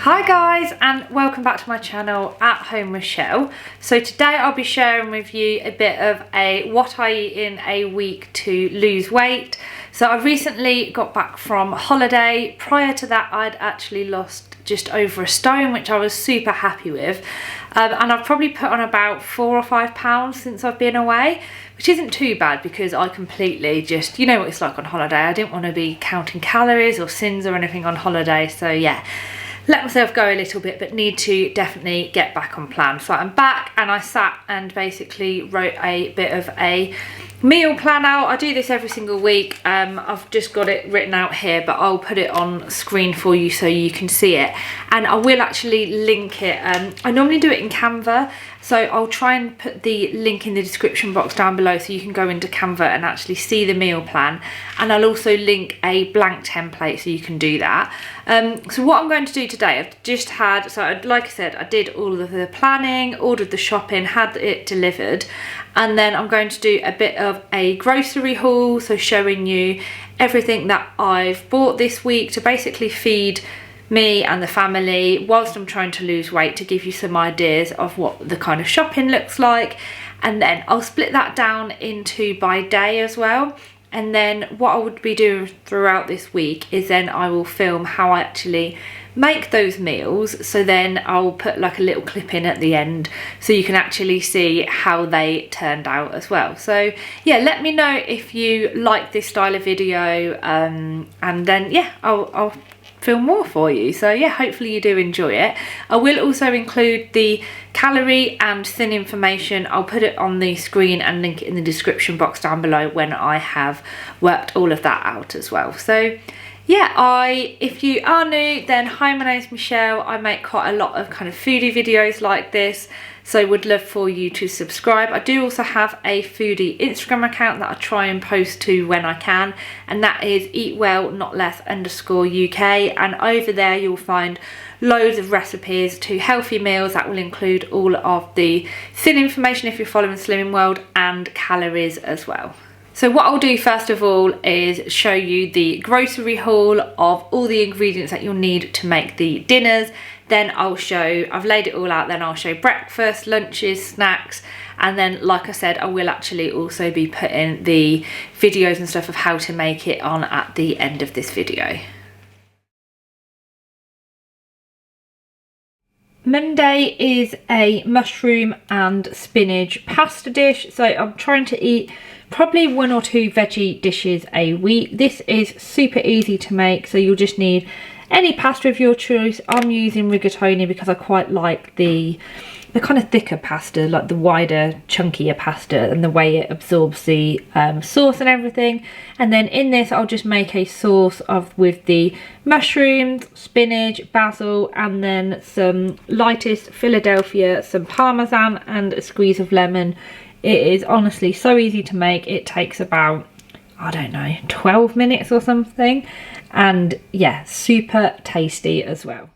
Hi guys, and welcome back to my channel At Home with Chelle. So today I'll be sharing with you a bit of what I eat in a week to lose weight. So I recently got back from holiday. Prior to that I'd actually lost just over a stone, which I was super happy with. And I've probably put on about 4 or 5 pounds since I've been away, which isn't too bad because I completely just, you know what it's like on holiday. I didn't want to be counting calories or sins or anything on holiday, so yeah. Let myself go a little bit, but need to definitely get back on plan. So I'm back and I sat and basically wrote a bit of a meal plan out. I do this every single week. I've just got it written out here, but I'll put it on screen for you so you can see it. And I will actually link it. I normally do it in Canva, so I'll try and put the link in the description box down below so you can go into Canva and actually see the meal plan. And I'll also link a blank template so you can do that. So what I'm going to do today, I've just had, so like I said, I did all of the planning, ordered the shopping, had it delivered. And then I'm going to do a bit of a grocery haul, so showing you everything that I've bought this week to basically feed me and the family whilst I'm trying to lose weight, to give you some ideas of what the kind of shopping looks like. And then I'll split that down into by day as well. And then what I would be doing throughout this week is then I will film how I actually make those meals. So then I'll put like a little clip in at the end so you can actually see how they turned out as well. So yeah, let me know if you like this style of video, and then yeah, I'll film more for you. So yeah, hopefully you do enjoy it. I will also include the calorie and thin information. I'll put it on the screen and link it in the description box down below when I have worked all of that out as well. So yeah, if you are new, then hi, my name's Michelle. I make quite a lot of kind of foodie videos like this, so would love for you to subscribe. I do also have a foodie Instagram account that I try and post to when I can, and that is eatwell_UK, and over there you'll find loads of recipes to healthy meals that will include all of the thin information if you're following Slimming World, and calories as well. So what I'll do first of all is show you the grocery haul of all the ingredients that you'll need to make the dinners. Then I'll show, I've laid it all out, then I'll show breakfast, lunches, snacks, and then like I said, I will actually also be putting the videos and stuff of how to make it on at the end of this video. Monday is a mushroom and spinach pasta dish, so I'm trying to eat probably 1 or 2 veggie dishes a week. This is super easy to make, so you'll just need any pasta of your choice. I'm using rigatoni because I quite like the kind of thicker pasta, like the wider, chunkier pasta, and the way it absorbs the sauce and everything. And then in this I'll just make a sauce with the mushrooms, spinach, basil, and then some lightest Philadelphia, some parmesan, and a squeeze of lemon. It is honestly so easy to make. It takes about, I don't know, 12 minutes or something. And yeah, super tasty as well.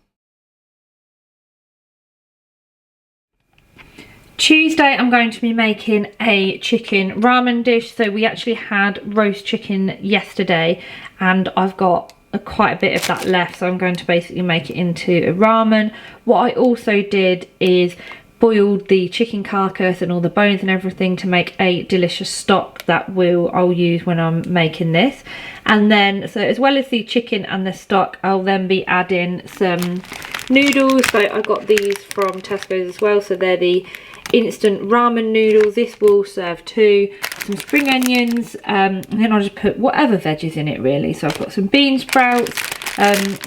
Tuesday I'm going to be making a chicken ramen dish. So we actually had roast chicken yesterday and I've got quite a bit of that left, so I'm going to basically make it into a ramen. What I also did is boiled the chicken carcass and all the bones and everything to make a delicious stock that I'll use when I'm making this. And then, so as well as the chicken and the stock, I'll then be adding some noodles. So I got these from Tesco's as well, so they're the instant ramen noodles. This will serve 2, some spring onions, and then I'll just put whatever veggies in it really. So I've got some bean sprouts,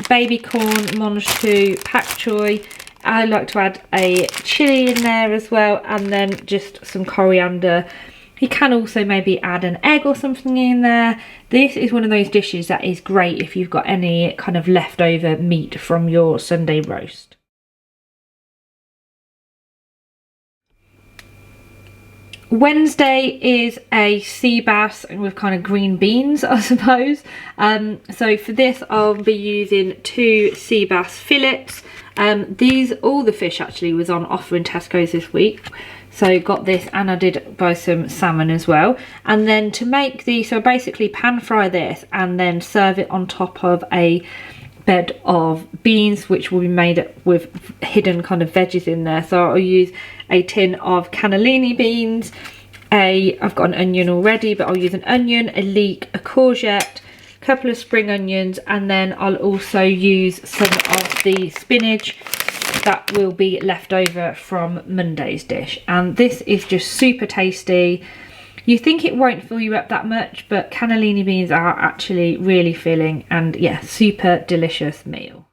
baby corn, monchu, pak choy. I like to add a chilli in there as well, and then just some coriander. You can also maybe add an egg or something in there. This is one of those dishes that is great if you've got any kind of leftover meat from your Sunday roast. Wednesday is a sea bass with kind of green beans, I suppose. So for this I'll be using 2 sea bass fillets. All the fish actually was on offer in Tesco's this week, so got this, and I did buy some salmon as well. And then to make so basically pan fry this and then serve it on top of a bed of beans, which will be made with hidden kind of veggies in there. So I'll use a tin of cannellini beans, I've got an onion already, but I'll use an onion, a leek, a courgette, a couple of spring onions, and then I'll also use some of the spinach that will be left over from Monday's dish. And this is just super tasty. You think it won't fill you up that much, but cannellini beans are actually really filling, and yeah, super delicious meal.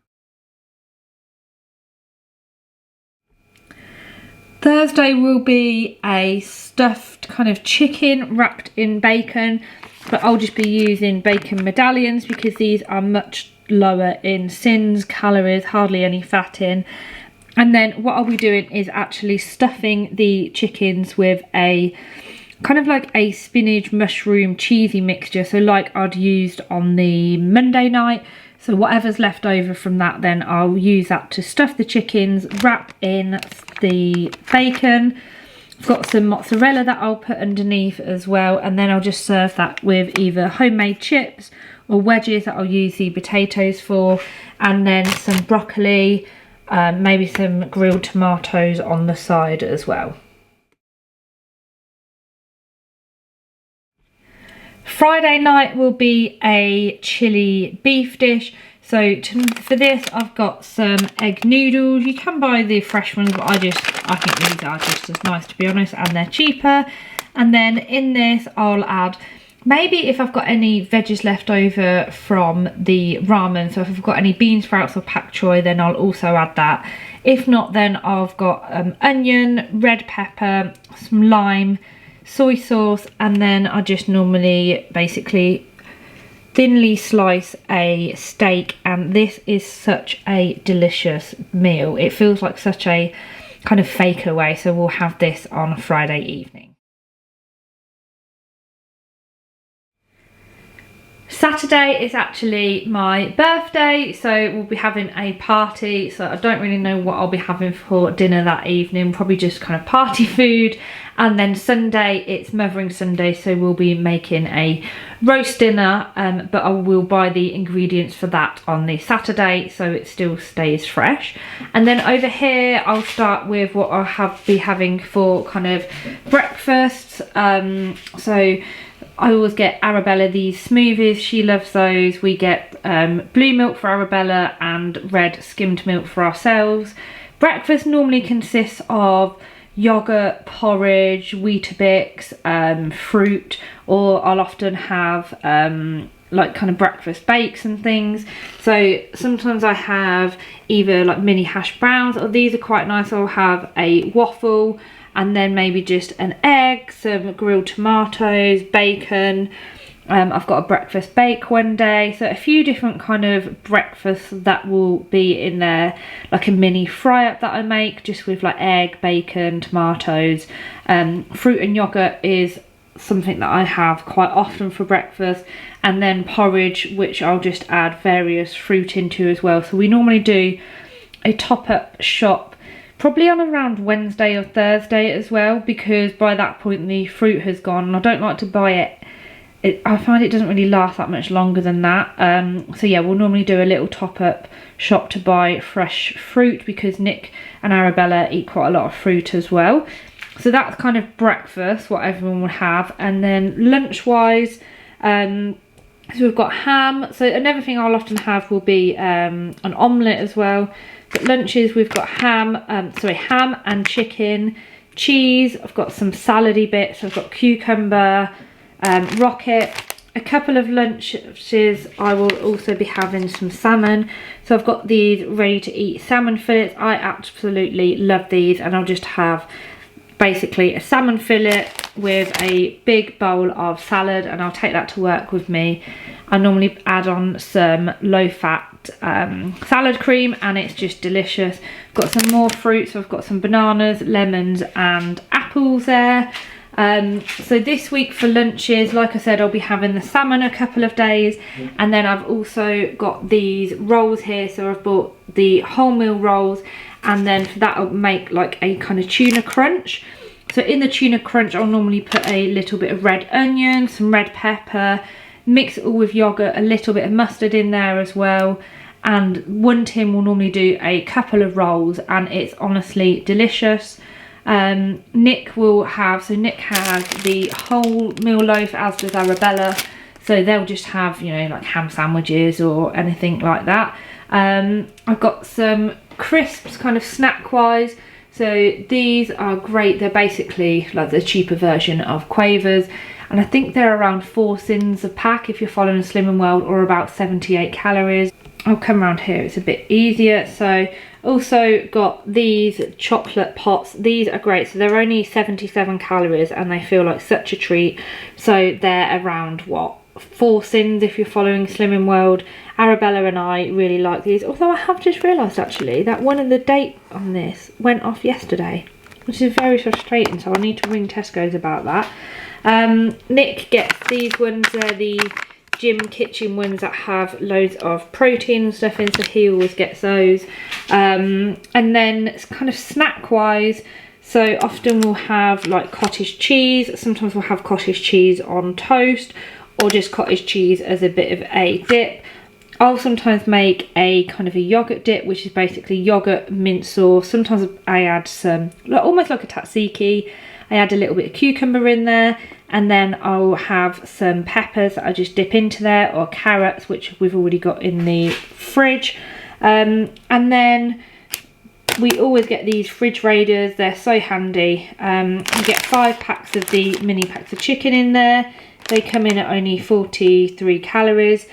Thursday will be a stuffed kind of chicken wrapped in bacon, but I'll just be using bacon medallions because these are much lower in sins, calories, hardly any fat in. And then what I'll be doing is actually stuffing the chickens with a kind of like a spinach mushroom cheesy mixture, so like I'd used on the Monday night. So whatever's left over from that, then I'll use that to stuff the chickens, wrap in the bacon. I've got some mozzarella that I'll put underneath as well, and then I'll just serve that with either homemade chips or wedges that I'll use the potatoes for, and then some broccoli, maybe some grilled tomatoes on the side as well. Friday night will be a chili beef dish. So for this, I've got some egg noodles. You can buy the fresh ones, but I think these are just as nice, to be honest, and they're cheaper. And then in this, I'll add, maybe if I've got any veggies left over from the ramen, so if I've got any bean sprouts or pak choy, then I'll also add that. If not, then I've got onion, red pepper, some lime, soy sauce, and then I just normally basically thinly slice a steak. And this is such a delicious meal. It feels like such a kind of fake away, so we'll have this on a Friday evening. Saturday is actually my birthday, so we'll be having a party. So I don't really know what I'll be having for dinner that evening, probably just kind of party food. And then Sunday, it's Mothering Sunday, so we'll be making a roast dinner, but I will buy the ingredients for that on the Saturday, so it still stays fresh. And then over here, I'll start with what I'll be having for kind of breakfast. So I always get Arabella these smoothies, she loves those. We get blue milk for Arabella and red skimmed milk for ourselves. Breakfast normally consists of yogurt, porridge, Weetabix, fruit, or I'll often have like kind of breakfast bakes and things. So sometimes I have either like mini hash browns, or these are quite nice. I'll have a waffle, and then maybe just an egg, some grilled tomatoes, bacon. I've got a breakfast bake one day. So a few different kind of breakfasts that will be in there, like a mini fry up that I make just with like egg, bacon, tomatoes. Fruit and yogurt is something that I have quite often for breakfast, and then porridge, which I'll just add various fruit into as well. So we normally do a top up shop probably on around Wednesday or Thursday as well, because by that point the fruit has gone, and I don't like to buy it. I find it doesn't really last that much longer than that. So yeah, we'll normally do a little top up shop to buy fresh fruit, because Nick and Arabella eat quite a lot of fruit as well. So that's kind of breakfast, what everyone would have. And then lunch wise, so we've got ham. So another thing I'll often have will be an omelette as well. But lunches, we've got ham and chicken, cheese. I've got some salady bits. I've got cucumber, rocket. A couple of lunches, I will also be having some salmon. So I've got these ready to eat salmon fillets. I absolutely love these, and I'll just have basically a salmon fillet with a big bowl of salad, and I'll take that to work with me. I normally add on some low-fat salad cream, and it's just delicious. I've got some more fruit, so I've got some bananas, lemons and apples there. So this week for lunches, like I said, I'll be having the salmon a couple of days, and then I've also got these rolls here. So I've bought the wholemeal rolls, and then for that I'll make like a kind of tuna crunch. So in the tuna crunch, I'll normally put a little bit of red onion, some red pepper, mix it all with yogurt, a little bit of mustard in there as well. and one tin will normally do a couple of rolls, and it's honestly delicious. Nick will have, so Nick has the whole meal loaf, as does Arabella, so they'll just have, you know, like ham sandwiches or anything like that. I've got some crisps, kind of snack wise, so these are great. They're basically like the cheaper version of Quavers, and I think they're around 4 sins a pack if you're following Slim and World, or about 78 calories. I'll come around here, it's a bit easier. So also got these chocolate pots. These are great, so they're only 77 calories and they feel like such a treat. So they're around, what, 4 sins if you're following Slim and World. Arabella and I really like these, although I have just realised actually that one of the date on this went off yesterday, which is very frustrating, so I need to ring Tesco's about that. Nick gets these ones, they're the gym kitchen ones that have loads of protein and stuff in, so he always gets those. And then it's kind of snack wise, so often we'll have like cottage cheese, sometimes we'll have cottage cheese on toast, or just cottage cheese as a bit of a dip. I'll sometimes make a kind of a yogurt dip, which is basically yogurt, mint sauce. Sometimes I add some, almost like a tzatziki. I add a little bit of cucumber in there, and then I'll have some peppers that I just dip into there, or carrots, which we've already got in the fridge. And then we always get these fridge raiders. They're so handy. You get 5 packs of the mini packs of chicken in there. They come in at only 43 calories.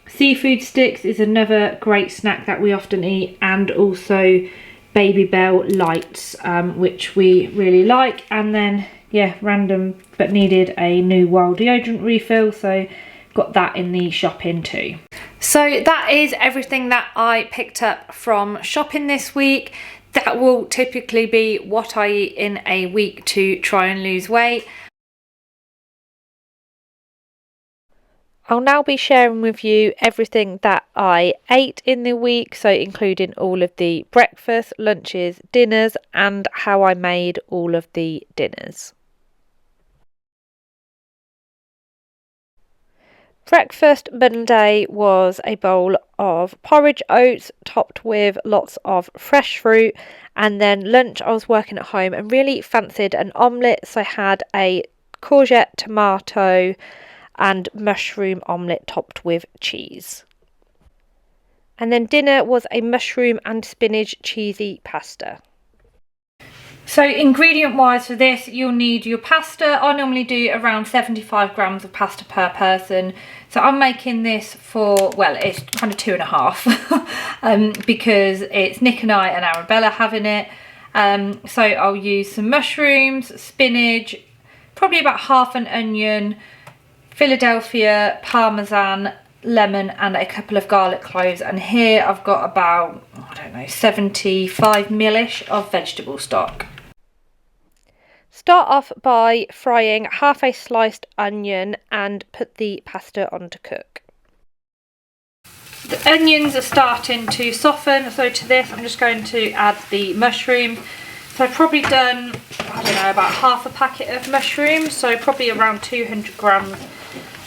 Seafood sticks is another great snack that we often eat, and also Baby Bell lights, which we really like. And then, yeah, random but needed a new Wild deodorant refill, so got that in the shopping too. So that is everything that I picked up from shopping this week. That will typically be what I eat in a week to try and lose weight. I'll now be sharing with you everything that I ate in the week, so including all of the breakfast, lunches, dinners, and how I made all of the dinners. Breakfast Monday was a bowl of porridge oats topped with lots of fresh fruit, and then lunch I was working at home and really fancied an omelette, so I had a courgette, tomato and mushroom omelette topped with cheese. And then dinner was a mushroom and spinach cheesy pasta. So ingredient wise for this, you'll need your pasta. I normally do around 75 grams of pasta per person. So I'm making this for, well, it's kind of 2.5 because it's Nick and I and Arabella having it. So I'll use some mushrooms, spinach, probably about half an onion, Philadelphia, parmesan, lemon, and a couple of garlic cloves. And here I've got about, I don't know, 75 ml-ish of vegetable stock. Start off by frying half a sliced onion and put the pasta on to cook. The onions are starting to soften, so to this I'm just going to add the mushroom. So I've probably done, I don't know, about half a packet of mushrooms, so probably around 200 grams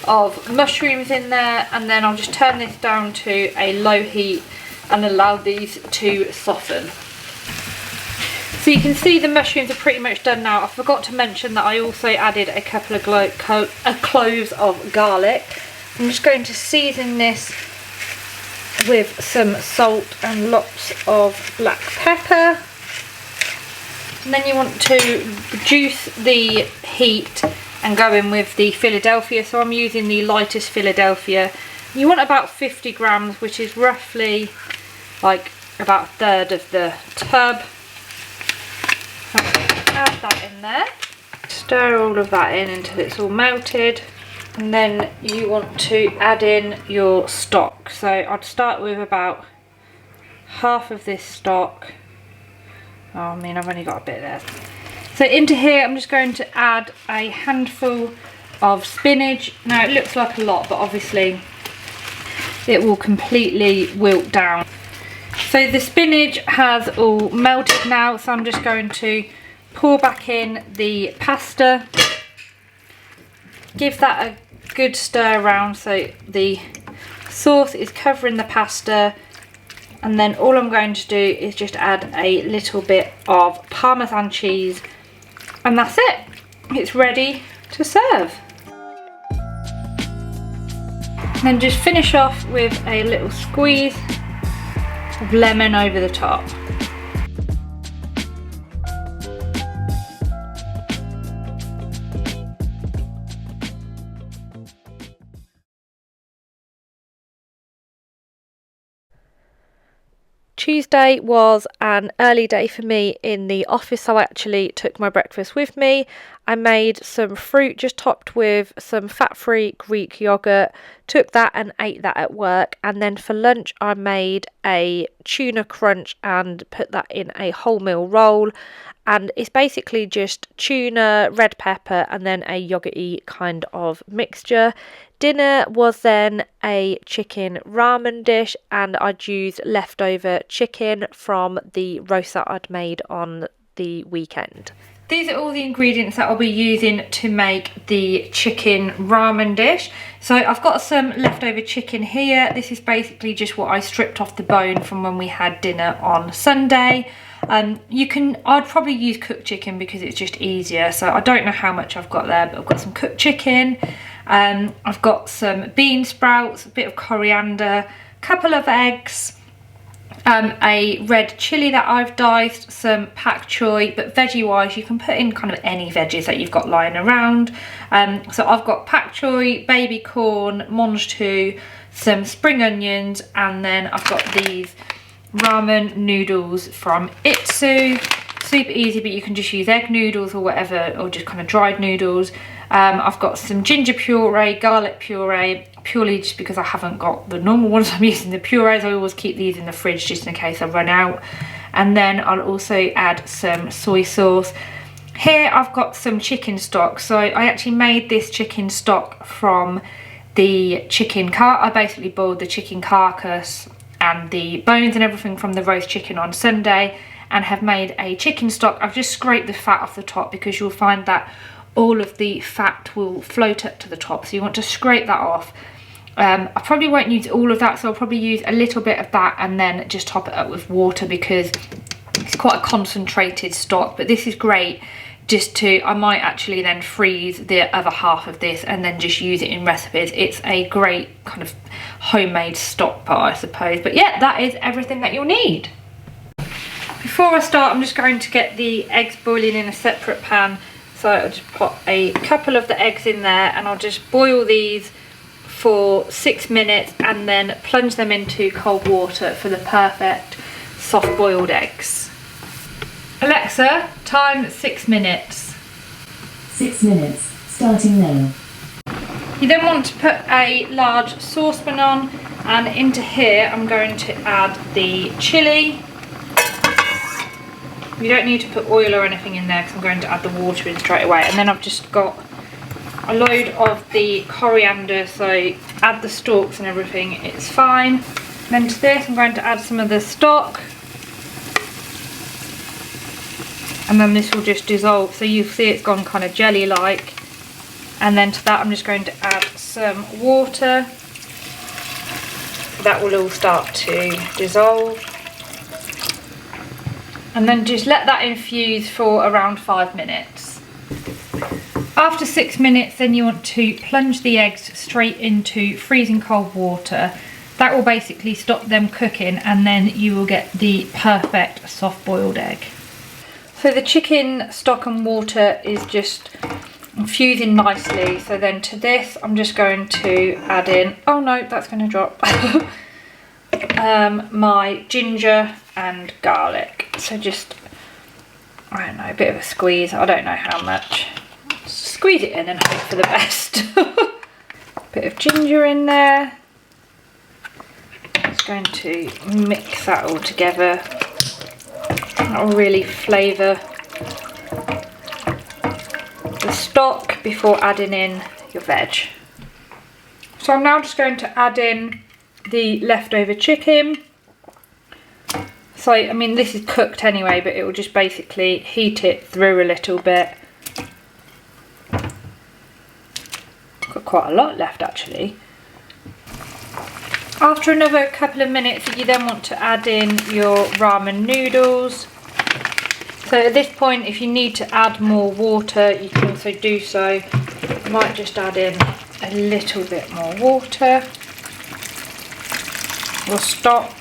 of mushrooms in there, and then I'll just turn this down to a low heat and allow these to soften. So you can see the mushrooms are pretty much done now. I forgot to mention that I also added a couple of cloves of garlic. I'm just going to season this with some salt and lots of black pepper. And then you want to reduce the heat and go in with the Philadelphia. So I'm using the lightest Philadelphia. You want about 50 grams, which is roughly like about a third of the tub. Add that in there. Stir all of that in until it's all melted. And then you want to add in your stock. So I'd start with about half of this stock. Oh, I mean, I've only got a bit there. So into here, I'm just going to add a handful of spinach. Now, it looks like a lot, but obviously it will completely wilt down. So the spinach has all melted now, so I'm just going to pour back in the pasta. Give that a good stir around so the sauce is covering the pasta And then all I'm going to do is just add a little bit of Parmesan cheese, and that's it. It's ready to serve. And then just finish off with a little squeeze of lemon over the top. Tuesday was an early day for me in the office, so I actually took my breakfast with me. I made some fruit just topped with some fat-free Greek yogurt, took that and ate that at work, and then for lunch I made a tuna crunch and put that in a wholemeal roll, and it's basically just tuna, red pepper and then a yogurty kind of mixture. Dinner was then a chicken ramen dish, and I'd used leftover chicken from the roast that I'd made on the weekend. These are all the ingredients that I'll be using to make the chicken ramen dish. So I've got some leftover chicken here. This is basically just what I stripped off the bone from when we had dinner on Sunday. I'd probably use cooked chicken because it's just easier. So I don't know how much I've got there, but I've got some cooked chicken. I've got some bean sprouts, a bit of coriander, a couple of eggs, a red chilli that I've diced, some pak choy, but veggie wise you can put in kind of any veggies that you've got lying around. So I've got pak choy, baby corn, mange tout, some spring onions, and then I've got these ramen noodles from Itsu. Super easy, but you can just use egg noodles or whatever, or just kind of dried noodles. I've got some ginger puree, garlic puree, purely just because I haven't got the normal ones. I'm using the purees. I always keep these in the fridge just in case I run out. And then I'll also add some soy sauce. Here I've got some chicken stock. So I actually made this chicken stock from the chicken I basically boiled the chicken carcass and the bones and everything from the roast chicken on Sunday, and have made a chicken stock. I've just scraped the fat off the top because you'll find that all of the fat will float up to the top, so you want to scrape that off. I probably won't use all of that, so I'll probably use a little bit of that and then just top it up with water because it's quite a concentrated stock. But this is great just to, I might actually then freeze the other half of this and then just use it in recipes. It's a great kind of homemade stock pot, I suppose. But yeah, that is everything that you'll need. Before I start, I'm just going to get the eggs boiling in a separate pan. So I'll just put a couple of the eggs in there and I'll just boil these for 6 minutes and then plunge them into cold water for the perfect soft boiled eggs. Alexa, time 6 minutes. 6 minutes, starting now. You then want to put a large saucepan on, and into here I'm going to add the chilli. You don't need to put oil or anything in there because I'm going to add the water in straight away. And then I've just got a load of the coriander, so add the stalks and everything, it's fine. Then to this I'm going to add some of the stock. And then this will just dissolve, so you see it's gone kind of jelly-like. And then to that I'm just going to add some water. That will all start to dissolve. And then just let that infuse for around 5 minutes. After 6 minutes, then you want to plunge the eggs straight into freezing cold water. That will basically stop them cooking, and then you will get the perfect soft boiled egg. So the chicken stock and water is just infusing nicely. So then to this I'm just going to add in, oh no, that's going to drop, my ginger and garlic. So just, I don't know, a bit of a squeeze, I don't know how much. Squeeze it in and hope for the best. Bit of ginger in there. Just going to mix that all together. That will really flavour the stock before adding in your veg. So I'm now just going to add in the leftover chicken. So, I mean, this is cooked anyway, but it will just basically heat it through a little bit. Got quite a lot left actually. After another couple of minutes, you then want to add in your ramen noodles. So at this point, if you need to add more water, you can also do so. I might just add in a little bit more water or stock.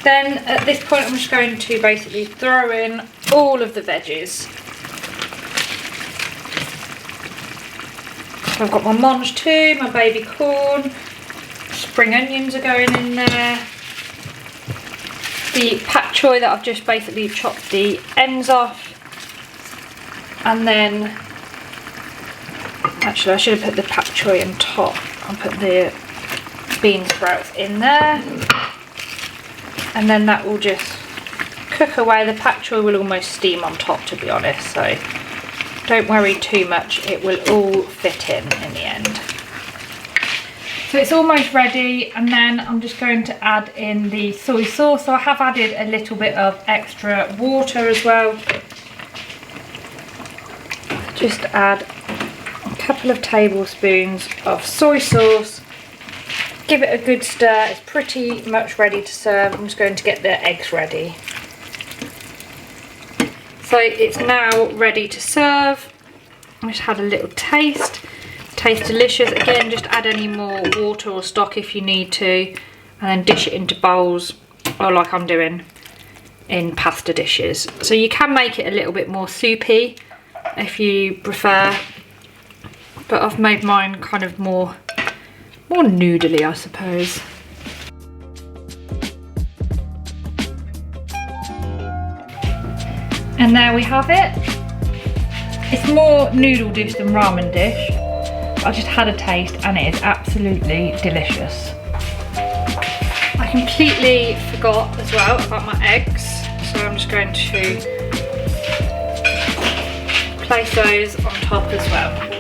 Then at this point, I'm just going to basically throw in all of the veggies. So I've got my mange too, my baby corn, spring onions are going in there. The pak choy that I've just basically chopped the ends off. And then, actually I should have put the pak choy on top. I'll put the bean sprouts in there. And then that will just cook away. The pak choy will almost steam on top, to be honest, so don't worry too much, it will all fit in the end. So it's almost ready, and then I'm just going to add in the soy sauce. So I have added a little bit of extra water as well. Just add a couple of tablespoons of soy sauce. Give it a good stir. It's pretty much ready to serve. I'm just going to get the eggs ready. So it's now ready to serve. I just had a little taste. Tastes delicious. Again, just add any more water or stock if you need to, and then dish it into bowls, or like I'm doing in pasta dishes. So you can make it a little bit more soupy if you prefer, but I've made mine kind of more noodly, I suppose. And there we have it. It's more noodle dish than ramen dish. I just had a taste and it is absolutely delicious. I completely forgot as well about my eggs, so I'm just going to place those on top as well.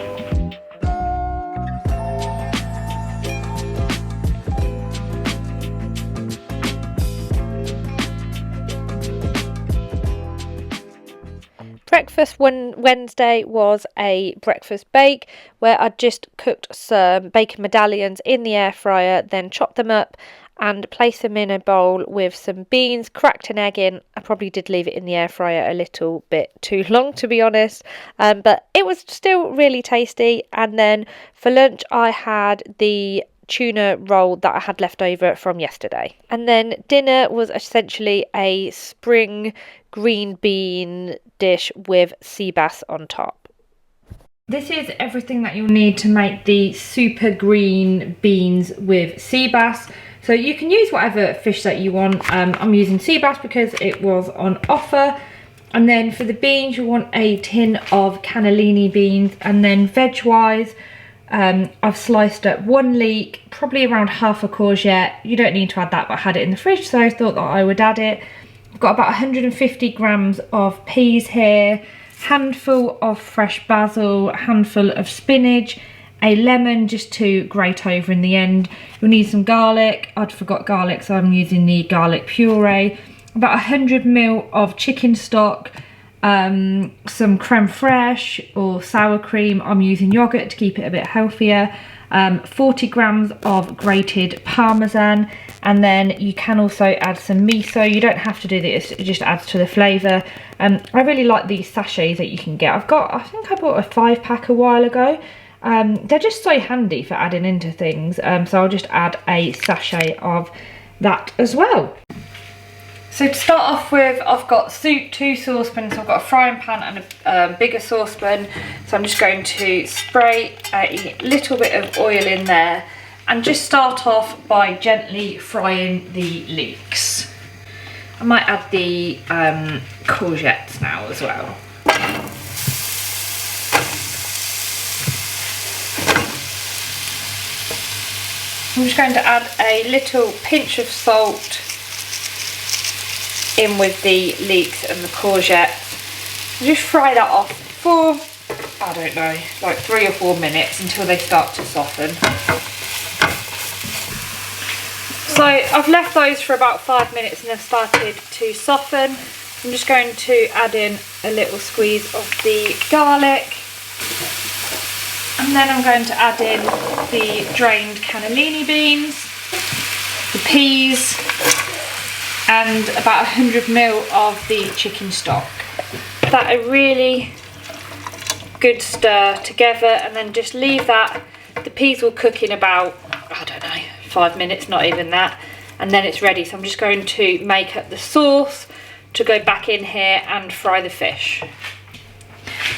Breakfast one Wednesday was a breakfast bake where I just cooked some bacon medallions in the air fryer, then chopped them up and placed them in a bowl with some beans, cracked an egg in. I probably did leave it in the air fryer a little bit too long, to be honest, but it was still really tasty. And then for lunch I had the tuna roll that I had left over from yesterday. And then dinner was essentially a spring green bean dish with sea bass on top. This is everything that you'll need to make the super green beans with sea bass. So you can use whatever fish that you want. I'm using sea bass because it was on offer. And then for the beans, you want a tin of cannellini beans. And then veg wise, I've sliced up 1 leek, probably around half a courgette. You don't need to add that, but I had it in the fridge, so I thought that I would add it. I've got about 150 grams of peas here, handful of fresh basil, a handful of spinach, a lemon just to grate over in the end. You'll need some garlic. I'd forgot garlic, so I'm using the garlic puree. About 100 ml of chicken stock, some creme fraiche or sour cream. I'm using yogurt to keep it a bit healthier. 40 grams of grated parmesan, and then you can also add some miso. You don't have to do this, it just adds to the flavour. I really like these sachets that you can get. I think I bought a 5-pack a while ago. They're just so handy for adding into things, so I'll just add a sachet of that as well. So to start off with, I've got 2 saucepans. So I've got a frying pan and a bigger saucepan. So I'm just going to spray a little bit of oil in there and just start off by gently frying the leeks. I might add the courgettes now as well. I'm just going to add a little pinch of salt in with the leeks and the courgettes. Just fry that off for, I don't know, like 3 or 4 minutes until they start to soften. So I've left those for about 5 minutes and they've started to soften. I'm just going to add in a little squeeze of the garlic And then I'm going to add in the drained cannellini beans, the peas, and about 100 ml of the chicken stock. That a really good stir together, and then just leave that. The peas will cook in about, I don't know, 5 minutes, not even that, and then it's ready. So I'm just going to make up the sauce to go back in here and fry the fish.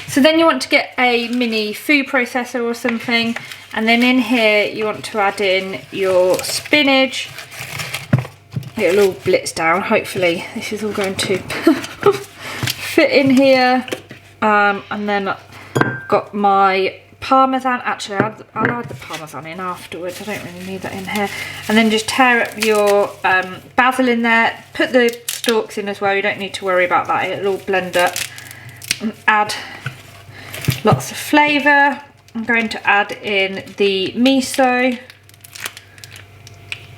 So then you want to get a mini food processor or something, and then in here you want to add in your spinach. It'll all blitz down, hopefully this is all going to fit in here. And then I've got my parmesan. Actually I'll add the parmesan in afterwards, I don't really need that in here. And then just tear up your basil in there, put the stalks in as well, you don't need to worry about that, it'll all blend up. And add lots of flavour. I'm going to add in the miso.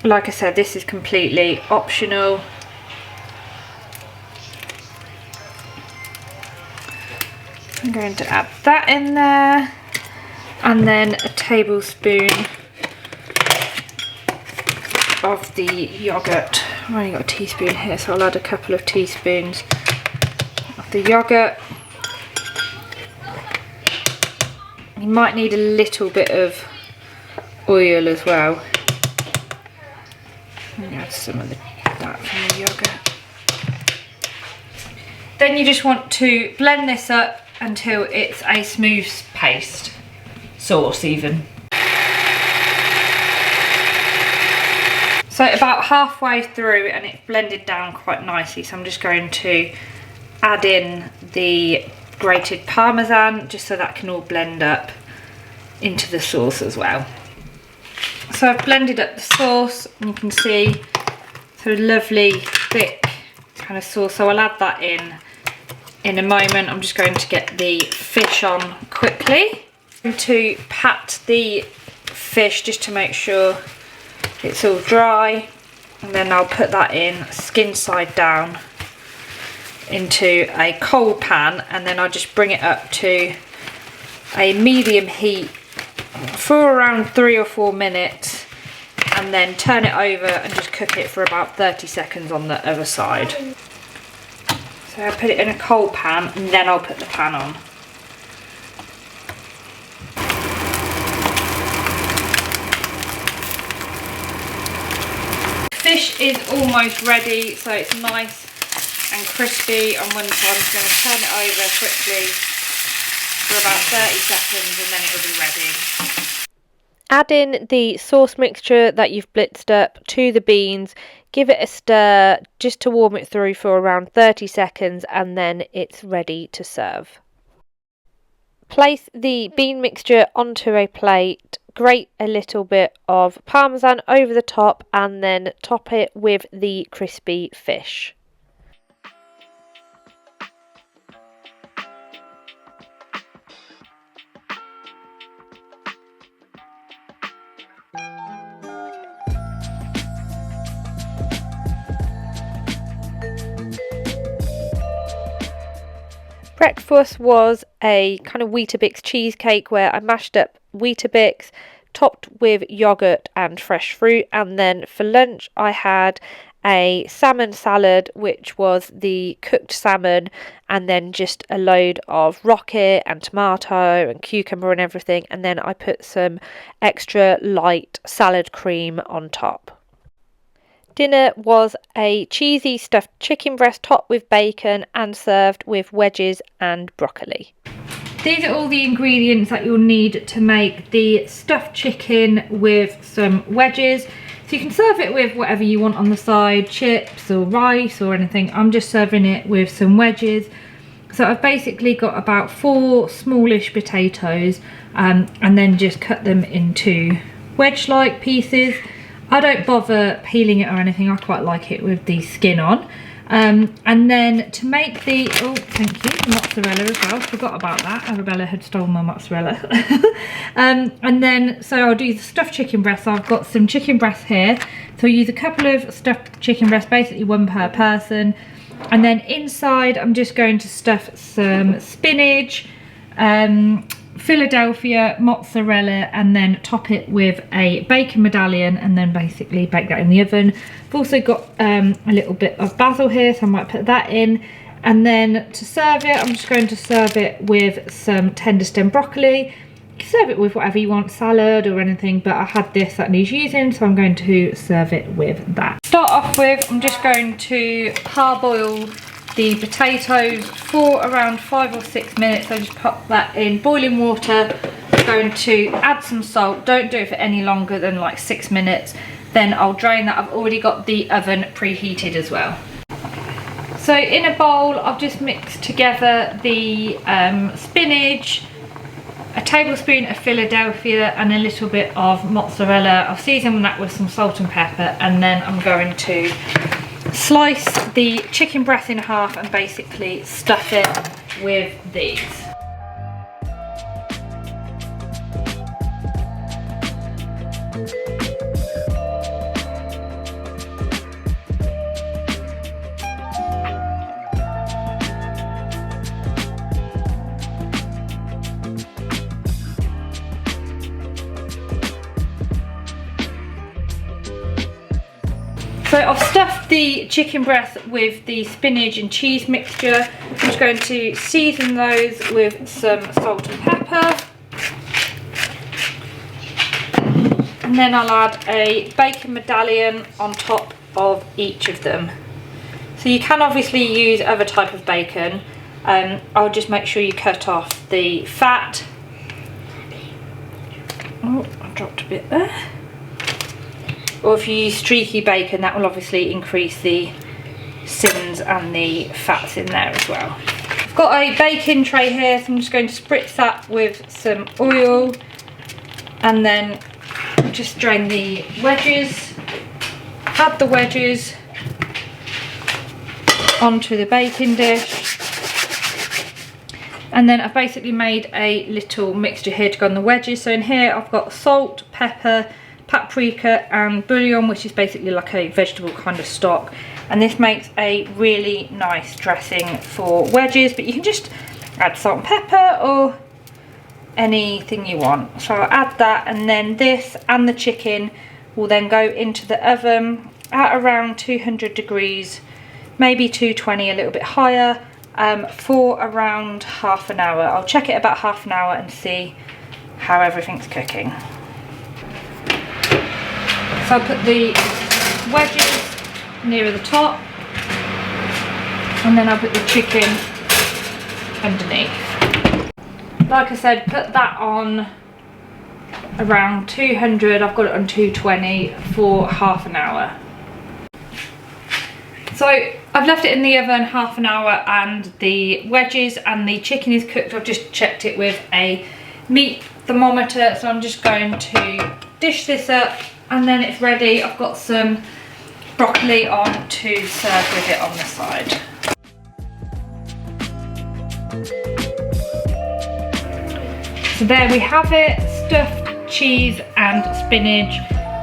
Like I said, this is completely optional. I'm going to add that in there, and then a tablespoon of the yogurt. I've only got a teaspoon here, so I'll add a couple of teaspoons of the yogurt. You might need a little bit of oil as well. I'm going to add some of that from the yogurt. Then you just want to blend this up until it's a smooth paste, sauce even. So about halfway through and it's blended down quite nicely, so I'm just going to add in the grated parmesan just so that can all blend up into the sauce as well. So I've blended up the sauce and you can see so lovely thick kind of sauce, so I'll add that in a moment. I'm just going to get the fish on quickly. I'm going to pat the fish just to make sure it's all dry, and then I'll put that in skin side down into a cold pan, and then I'll just bring it up to a medium heat for around 3 or 4 minutes, and then turn it over and just cook it for about 30 seconds on the other side. So I'll put it in a cold pan and then I'll put the pan on. Fish is almost ready, so it's nice and crispy on one side. I'm just going to turn it over quickly for about 30 seconds and then it will be ready. Add in the sauce mixture that you've blitzed up to the beans, give it a stir just to warm it through for around 30 seconds, and then it's ready to serve. Place the bean mixture onto a plate, grate a little bit of parmesan over the top, and then top it with the crispy fish. Breakfast was a kind of Weetabix cheesecake where I mashed up Weetabix, topped with yogurt and fresh fruit, and then for lunch I had a salmon salad, which was the cooked salmon and then just a load of rocket and tomato and cucumber and everything, and then I put some extra light salad cream on top. Dinner was a cheesy stuffed chicken breast topped with bacon and served with wedges and broccoli. These are all the ingredients that you'll need to make the stuffed chicken with some wedges. So you can serve it with whatever you want on the side, chips or rice or anything. I'm just serving it with some wedges. So I've basically got about 4 smallish potatoes and then just cut them into wedge-like pieces. I don't bother peeling it or anything, I quite like it with the skin on. And then to make the, oh thank you, mozzarella as well, forgot about that, Arabella had stolen my mozzarella. And then, so I'll do the stuffed chicken breast. So I've got some chicken breast here, so I'll use a couple of stuffed chicken breasts, basically 1 per person. And then inside I'm just going to stuff some spinach, Philadelphia mozzarella and then top it with a bacon medallion and then basically bake that in the oven. I've also got a little bit of basil here, so I might put that in. And then to serve it, I'm just going to serve it with some tender stem broccoli. You can serve it with whatever you want, salad or anything, but I had this that needs using, so I'm going to serve it with that. Start off with, I'm just going to parboil the potatoes for around 5 or 6 minutes. So just pop that in boiling water. I'm going to add some salt. Don't do it for any longer than like 6 minutes. Then I'll drain that. I've already got the oven preheated as well. So in a bowl, I've just mixed together the spinach, a tablespoon of Philadelphia and a little bit of mozzarella. I've seasoned that with some salt and pepper, and then I'm going to slice the chicken breast in half and basically stuff it with these. So I've stuffed the chicken breast with the spinach and cheese mixture. I'm just going to season those with some salt and pepper. And then I'll add a bacon medallion on top of each of them. So you can obviously use other type of bacon. I'll just make sure you cut off the fat. Oh, I dropped a bit there. Or if you use streaky bacon, that will obviously increase the sins and the fats in there as well. I've got a baking tray here, so I'm just going to spritz that with some oil and then just drain the wedges. Add the wedges onto the baking dish. And then I've basically made a little mixture here to go on the wedges. So in here I've got salt, pepper, paprika and bouillon, which is basically like a vegetable kind of stock, and this makes a really nice dressing for wedges, but you can just add salt and pepper or anything you want. So I'll add that, and then this and the chicken will then go into the oven at around 200 degrees, maybe 220, a little bit higher, for around half an hour. I'll check it about half an hour and see how everything's cooking. So I'll put the wedges nearer the top, and then I'll put the chicken underneath. Like I said, put that on around 200, I've got it on 220 for half an hour. So I've left it in the oven half an hour and the wedges and the chicken is cooked. I've just checked it with a meat thermometer, so I'm just going to dish this up. And then it's ready. I've got some broccoli on to serve with it on the side. So there we have it, stuffed cheese and spinach,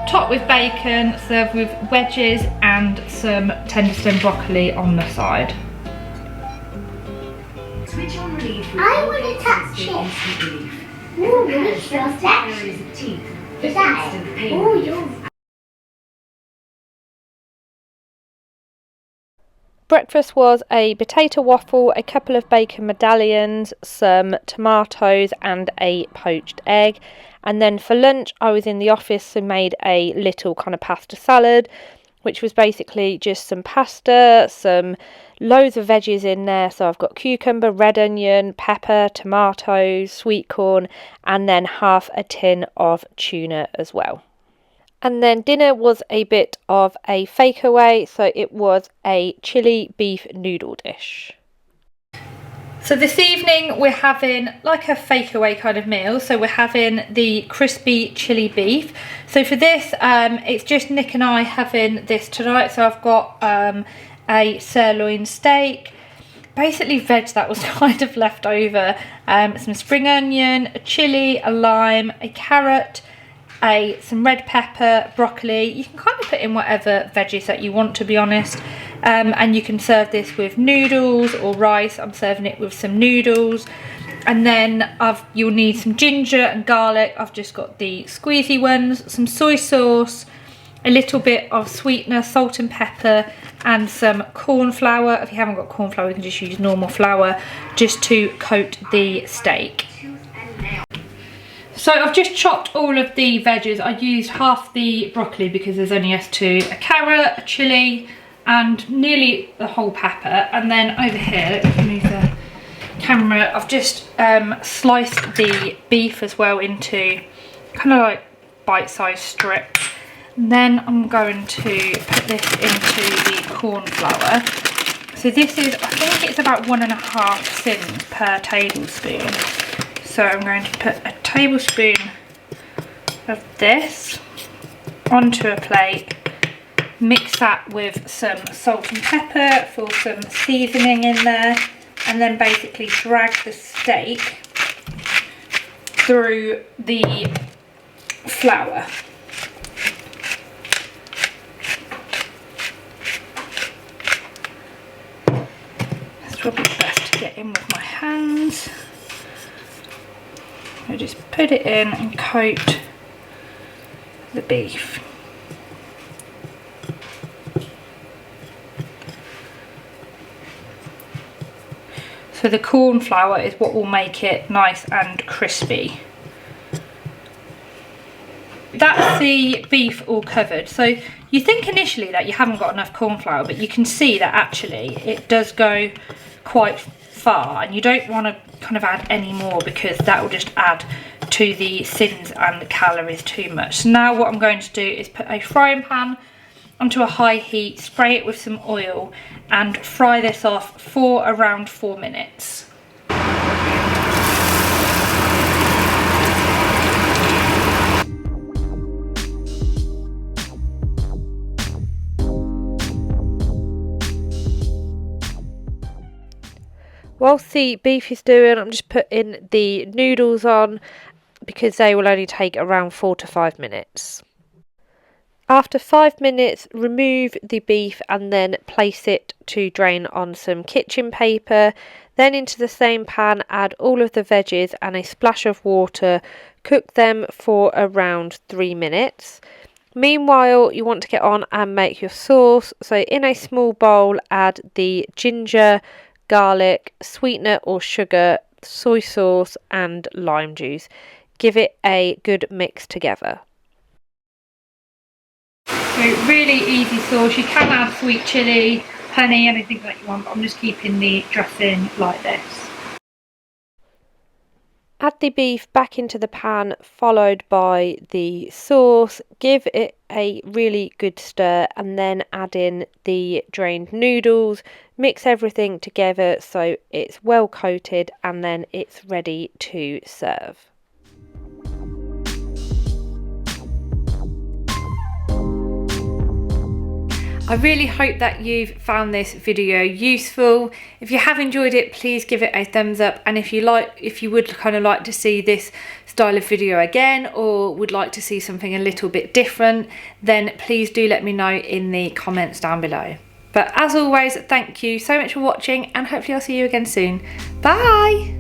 topped with bacon, served with wedges and some tender stem broccoli on the side. Switch on relief. I want to touch it. Ooh, really feels that. Areas of teeth. Is that Instant it? pain Oh, relief. yeah. Breakfast was a potato waffle, a couple of bacon medallions, some tomatoes and a poached egg. And then for lunch I was in the office, so made a little kind of pasta salad, which was basically just some pasta, some loads of veggies in there. So I've got cucumber, red onion, pepper, tomatoes, sweet corn, and then half a tin of tuna as well. And then dinner was a bit of a fakeaway, so it was a chili beef noodle dish. So this evening we're having like a fakeaway kind of meal. So we're having the crispy chili beef. So for this, it's just Nick and I having this tonight. So I've got a sirloin steak, basically veg that was kind of left over, some spring onion, a chilli, a lime, a carrot, some red pepper, broccoli. You can kind of put in whatever veggies that you want, to be honest, and you can serve this with noodles or rice. I'm serving it with some noodles. And then you'll need some ginger and garlic. I've just got the squeezy ones, some soy sauce, a little bit of sweetener, salt and pepper, and some corn flour. If you haven't got corn flour, you can just use normal flour just to coat the steak. So I've just chopped all of the veggies. I used half the broccoli because there's only S2, a carrot, a chilli, and nearly the whole pepper. And then over here, let me move the camera, I've just sliced the beef as well into kind of like bite-sized strips. And then I'm going to put this into the corn flour. So this is, I think it's about 1.5 sins per tablespoon. So I'm going to put a tablespoon of this onto a plate, mix that with some salt and pepper for some seasoning in there, and then basically drag the steak through the flour. It's probably best to get in with my hands. I just put it in and coat the beef. So the corn flour is what will make it nice and crispy. That's the beef all covered. So you think initially that you haven't got enough corn flour, but you can see that actually it does go quite far, and you don't want to kind of add any more because that will just add to the sins and the calories too much. So now what I'm going to do is put a frying pan onto a high heat, spray it with some oil, and fry this off for around 4 minutes. Whilst the beef is doing, I'm just putting the noodles on because they will only take around 4 to 5 minutes. After 5 minutes, remove the beef and then place it to drain on some kitchen paper. Then into the same pan, add all of the veggies and a splash of water. Cook them for around 3 minutes. Meanwhile, you want to get on and make your sauce. So in a small bowl, add the ginger, garlic, sweetener or sugar, soy sauce and lime juice. Give it a good mix together. So really easy sauce. You can add sweet chilli, honey, anything that you want, but I'm just keeping the dressing like this. Add the beef back into the pan, followed by the sauce. Give it a really good stir and then add in the drained noodles. Mix everything together so it's well coated and then it's ready to serve. I really hope that you've found this video useful. If you have enjoyed it, please give it a thumbs up, and if you would kind of like to see this style of video again, or would like to see something a little bit different, then please do let me know in the comments down below. But as always, thank you so much for watching, and hopefully I'll see you again soon. Bye!